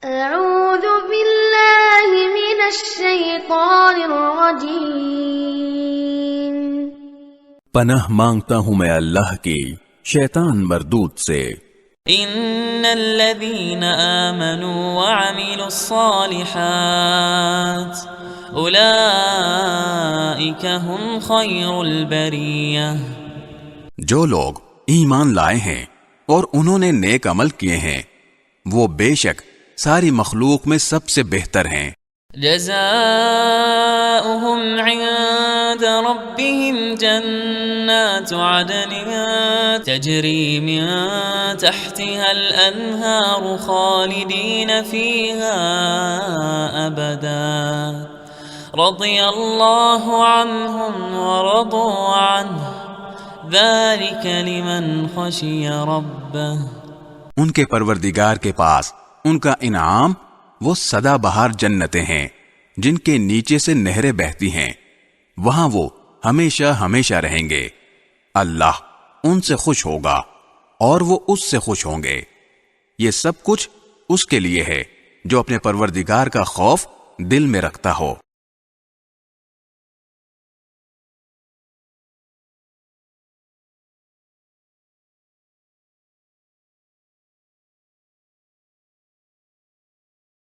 اعوذ باللہ من الشیطان الرجیم، پناہ مانگتا ہوں میں اللہ کی شیطان مردود سے۔ ان الذين آمنوا وعملوا الصالحات اولئك هم خير البرية۔ جو لوگ ایمان لائے ہیں اور انہوں نے نیک عمل کیے ہیں وہ بے شک ساری مخلوق میں سب سے بہتر ہیں۔ جزاؤهم عند ربهم جنات عدن تجري من تحتها الأنهار خالدين فيها أبدا رضي الله عنهم ورضوا عنه ذلك لمن خشي ربه۔ ان کے پروردگار کے پاس ان کا انعام وہ سدا بہار جنتیں ہیں جن کے نیچے سے نہریں بہتی ہیں، وہاں وہ ہمیشہ ہمیشہ رہیں گے۔ اللہ ان سے خوش ہوگا اور وہ اس سے خوش ہوں گے۔ یہ سب کچھ اس کے لیے ہے جو اپنے پروردگار کا خوف دل میں رکھتا ہو۔